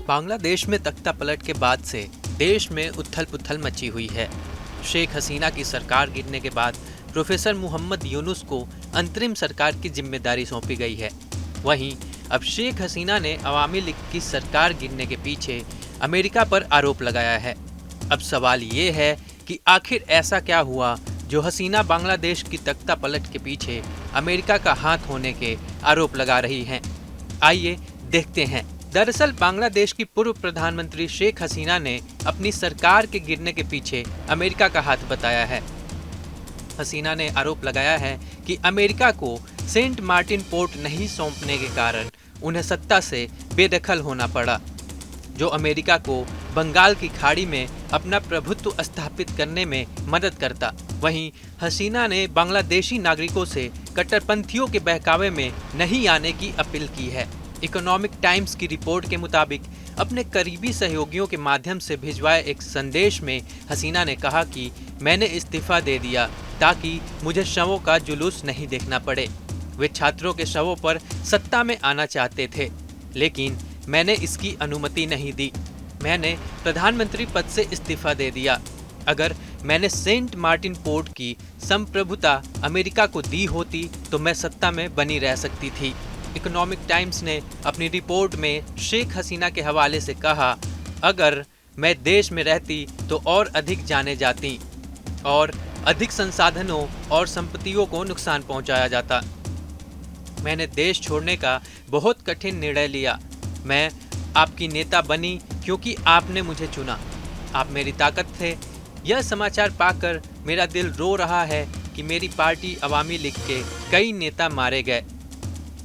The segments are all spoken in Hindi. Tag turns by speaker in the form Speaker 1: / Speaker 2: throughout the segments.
Speaker 1: बांग्लादेश में तख्ता पलट के बाद से देश में उथल पुथल मची हुई है। शेख हसीना की सरकार गिरने के बाद प्रोफेसर मोहम्मद यूनुस को अंतरिम सरकार की जिम्मेदारी सौंपी गई है। वहीं अब शेख हसीना ने अवामी लीग की सरकार गिरने के पीछे अमेरिका पर आरोप लगाया है। अब सवाल ये है कि आखिर ऐसा क्या हुआ जो हसीना बांग्लादेश की तख्ता पलट के पीछे अमेरिका का हाथ होने के आरोप लगा रही हैं। आइए देखते हैं। दरअसल बांग्लादेश की पूर्व प्रधानमंत्री शेख हसीना ने अपनी सरकार के गिरने के पीछे अमेरिका का हाथ बताया है। हसीना ने आरोप लगाया है कि अमेरिका को सेंट मार्टिन पोर्ट नहीं सौंपने के कारण उन्हें सत्ता से बेदखल होना पड़ा, जो अमेरिका को बंगाल की खाड़ी में अपना प्रभुत्व स्थापित करने में मदद करता। वहीं हसीना ने बांग्लादेशी नागरिकों से कट्टरपंथियों के बहकावे में नहीं आने की अपील की है। इकोनॉमिक टाइम्स की रिपोर्ट के मुताबिक अपने करीबी सहयोगियों के माध्यम से भिजवाए एक संदेश में हसीना ने कहा कि मैंने इस्तीफा दे दिया ताकि मुझे शवों का जुलूस नहीं देखना पड़े। वे छात्रों के शवों पर सत्ता में आना चाहते थे, लेकिन मैंने इसकी अनुमति नहीं दी। मैंने प्रधानमंत्री पद से इस्तीफा दे दिया। अगर मैंने सेंट मार्टिन पोर्ट की संप्रभुता अमेरिका को दी होती तो मैं सत्ता में बनी रह सकती थी। इकोनॉमिक टाइम्स ने अपनी रिपोर्ट में शेख हसीना के हवाले से कहा, अगर मैं देश में रहती तो और अधिक जाने जाती और अधिक संसाधनों और संपत्तियों को नुकसान पहुंचाया जाता। मैंने देश छोड़ने का बहुत कठिन निर्णय लिया। मैं आपकी नेता बनी क्योंकि आपने मुझे चुना। आप मेरी ताकत थे। यह समाचार पाकर मेरा दिल रो रहा है कि मेरी पार्टी अवामी लीग के कई नेता मारे गए।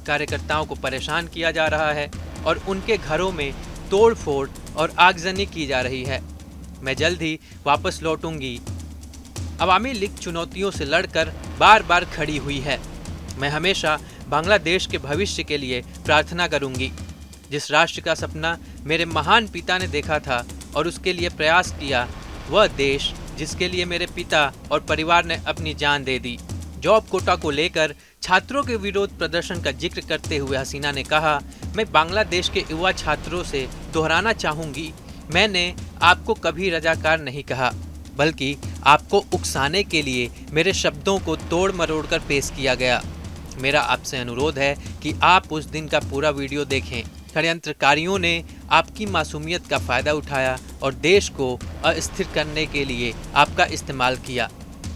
Speaker 1: कार्यकर्ताओं को परेशान किया जा रहा है और उनके घरों में तोड़फोड़ और आगजनी की जा रही है। मैं जल्द ही वापस लौटूंगी। अवामी लीग चुनौतियों से लड़कर बार बार खड़ी हुई है। मैं हमेशा बांग्लादेश के भविष्य के लिए प्रार्थना करूंगी। जिस राष्ट्र का सपना मेरे महान पिता ने देखा था और उसके लिए प्रयास किया, वह देश जिसके लिए मेरे पिता और परिवार ने अपनी जान दे दी। जॉब कोटा को लेकर छात्रों के विरोध प्रदर्शन का जिक्र करते हुए हसीना ने कहा, मैं बांग्लादेश के युवा छात्रों से दोहराना चाहूंगी, मैंने आपको कभी रजाकार नहीं कहा, बल्कि आपको उकसाने के लिए मेरे शब्दों को तोड़ मरोड़ कर पेश किया गया। मेरा आपसे अनुरोध है कि आप उस दिन का पूरा वीडियो देखें। षड्यंत्रकारियों ने आपकी मासूमियत का फायदा उठाया और देश को अस्थिर करने के लिए आपका इस्तेमाल किया।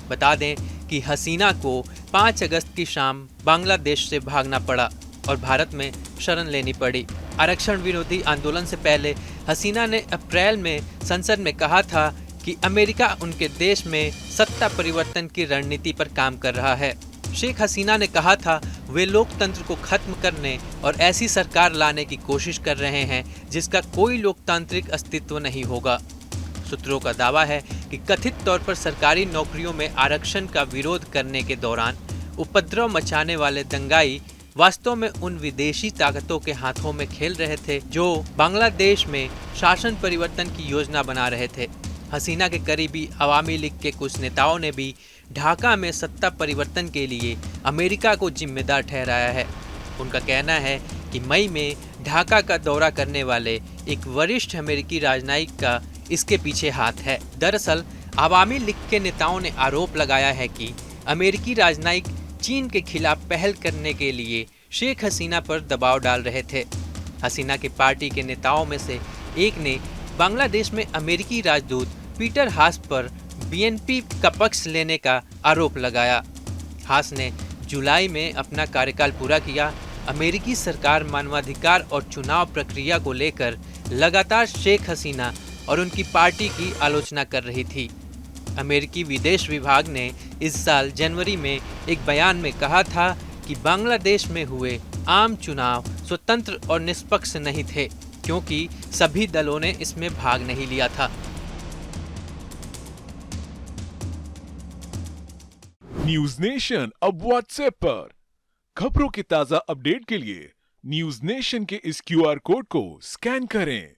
Speaker 1: बता दें कि हसीना को 5 अगस्त की शाम बांग्लादेश से भागना पड़ा और भारत में शरण लेनी पड़ी। आरक्षण विरोधी आंदोलन से पहले हसीना ने अप्रैल में संसद में कहा था कि अमेरिका उनके देश में सत्ता परिवर्तन की रणनीति पर काम कर रहा है। शेख हसीना ने कहा था वे लोकतंत्र को खत्म करने और ऐसी सरकार लाने की कोशिश कर रहे हैं जिसका कोई लोकतांत्रिक अस्तित्व नहीं होगा। सूत्रों का दावा है कि कथित तौर पर सरकारी नौकरियों में आरक्षण का विरोध करने के दौरान उपद्रव मचाने वाले दंगाई वास्तव में उन विदेशी ताकतों के हाथों में खेल रहे थे जो बांग्लादेश में शासन परिवर्तन की योजना बना रहे थे। हसीना के करीबी अवामी लीग के कुछ नेताओं ने भी ढाका में सत्ता परिवर्तन के लिए अमेरिका को जिम्मेदार ठहराया है। उनका कहना है कि मई में ढाका का दौरा करने वाले एक वरिष्ठ अमेरिकी राजनयिक का इसके पीछे हाथ है। दरअसल अवामी लीग के नेताओं ने आरोप लगाया है कि अमेरिकी राजनयिक चीन के खिलाफ पहल करने के लिए शेख हसीना पर दबाव डाल रहे थे। हसीना की पार्टी के नेताओं में से एक ने बांग्लादेश में अमेरिकी राजदूत पीटर हास पर बीएनपी का पक्ष लेने का आरोप लगाया। हास ने जुलाई में अपना कार्यकाल पूरा किया। अमेरिकी सरकार मानवाधिकार और चुनाव प्रक्रिया को लेकर लगातार शेख हसीना और उनकी पार्टी की आलोचना कर रही थी। अमेरिकी विदेश विभाग ने इस साल जनवरी में एक बयान में कहा था कि बांग्लादेश में हुए आम चुनाव स्वतंत्र और निष्पक्ष नहीं थे क्योंकि सभी दलों ने इसमें भाग नहीं लिया था।
Speaker 2: न्यूज नेशन अब व्हाट्सएप पर खबरों के ताजा अपडेट के लिए न्यूज नेशन के इस क्यूआर कोड को स्कैन करें